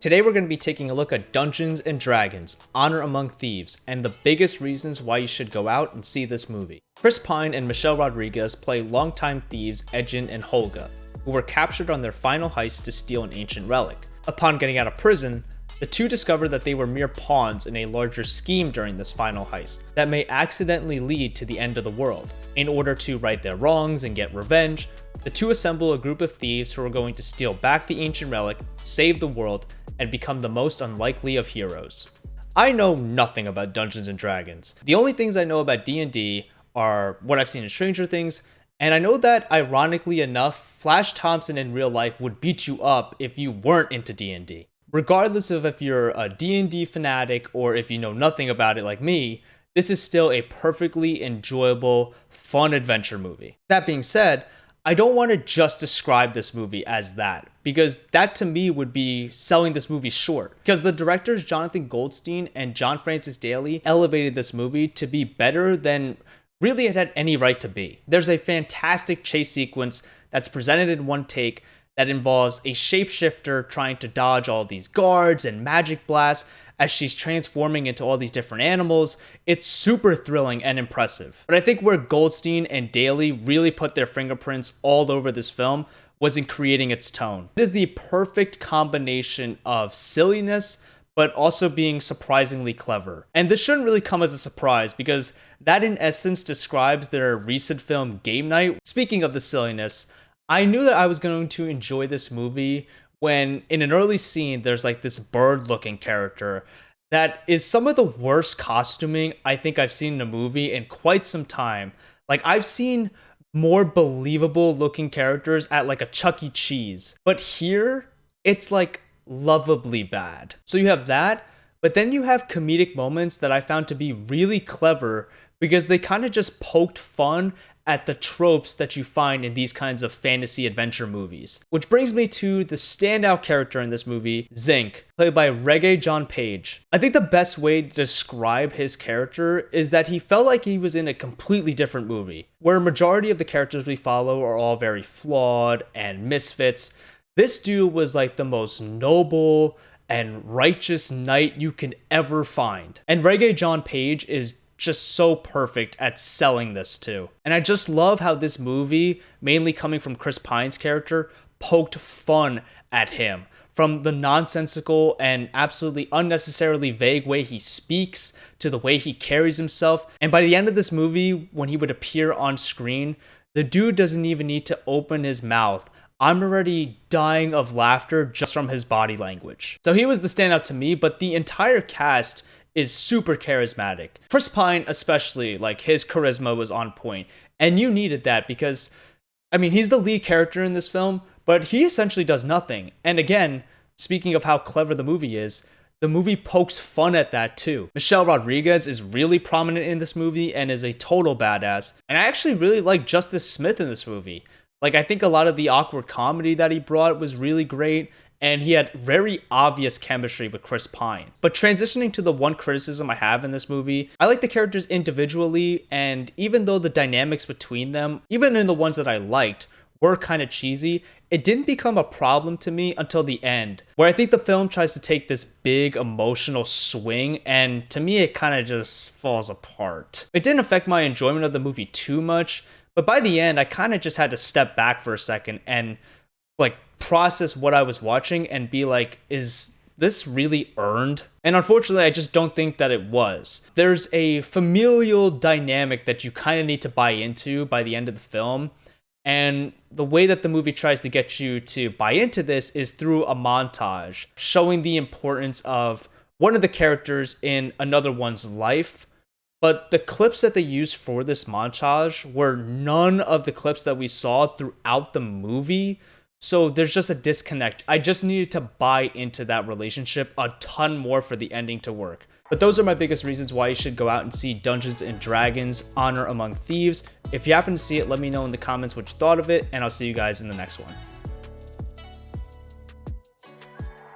Today we're going to be taking a look at Dungeons & Dragons: Honor Among Thieves, and the biggest reasons why you should go out and see this movie. Chris Pine and Michelle Rodriguez play longtime thieves Rege-Jean and Holga, who were captured on their final heist to steal an ancient relic. Upon getting out of prison, the two discover that they were mere pawns in a larger scheme during this final heist that may accidentally lead to the end of the world. In order to right their wrongs and get revenge, the two assemble a group of thieves who are going to steal back the ancient relic, save the world, and become the most unlikely of heroes. I know nothing about Dungeons & Dragons. The only things I know about D&D are what I've seen in Stranger Things, and I know that, ironically enough, Flash Thompson in real life would beat you up if you weren't into D&D. Regardless of if you're a D&D fanatic or if you know nothing about it like me, this is still a perfectly enjoyable, fun adventure movie. That being said, I don't want to just describe this movie as that, because that to me would be selling this movie short. Because the directors Jonathan Goldstein and John Francis Daley elevated this movie to be better than really it had any right to be. There's a fantastic chase sequence that's presented in one take that involves a shapeshifter trying to dodge all these guards and magic blasts as she's transforming into all these different animals. It's super thrilling and impressive. But I think where Goldstein and Daley really put their fingerprints all over this film was in creating its tone. It is the perfect combination of silliness, but also being surprisingly clever. And this shouldn't really come as a surprise, because that in essence describes their recent film Game Night. Speaking of the silliness, I knew that I was going to enjoy this movie when in an early scene there's like this bird looking character that is some of the worst costuming I think I've seen in a movie in quite some time. Like, I've seen more believable looking characters at like a Chuck E. Cheese, but here it's like lovably bad. So you have that, but then you have comedic moments that I found to be really clever because they kind of just poked fun at the tropes that you find in these kinds of fantasy adventure movies. Which brings me to the standout character in this movie, Zinc, played by Rege-Jean. I think the best way to describe his character is that he felt like he was in a completely different movie. Where a majority of the characters we follow are all very flawed and misfits, this dude was like the most noble and righteous knight you can ever find. And Rege-Jean is just so perfect at selling this too. And I just love how this movie, mainly coming from Chris Pine's character, poked fun at him. From the nonsensical and absolutely unnecessarily vague way he speaks to the way he carries himself. And by the end of this movie, when he would appear on screen, the dude doesn't even need to open his mouth. I'm already dying of laughter just from his body language. So he was the standout to me, but the entire cast is super charismatic. Chris Pine especially, like, his charisma was on point, and you needed that because, I mean, he's the lead character in this film, but he essentially does nothing. And again, speaking of how clever the movie is, the movie pokes fun at that too. Michelle Rodriguez is really prominent in this movie and is a total badass, and I actually really like Justice Smith in this movie. Like, I think a lot of the awkward comedy that he brought was really great, and he had very obvious chemistry with Chris Pine. But transitioning to the one criticism I have in this movie, I like the characters individually, and even though the dynamics between them, even in the ones that I liked, were kind of cheesy, it didn't become a problem to me until the end, where I think the film tries to take this big emotional swing, and to me it kind of just falls apart. It didn't affect my enjoyment of the movie too much, but by the end I kind of just had to step back for a second and like process what I was watching and be like, is this really earned? And unfortunately, I just don't think that it was. There's a familial dynamic that you kind of need to buy into by the end of the film. And the way that the movie tries to get you to buy into this is through a montage showing the importance of one of the characters in another one's life. But the clips that they used for this montage were none of the clips that we saw throughout the movie. So there's just a disconnect. I just needed to buy into that relationship a ton more for the ending to work. But those are my biggest reasons why you should go out and see Dungeons & Dragons: Honor Among Thieves. If you happen to see it, let me know in the comments what you thought of it, and I'll see you guys in the next one.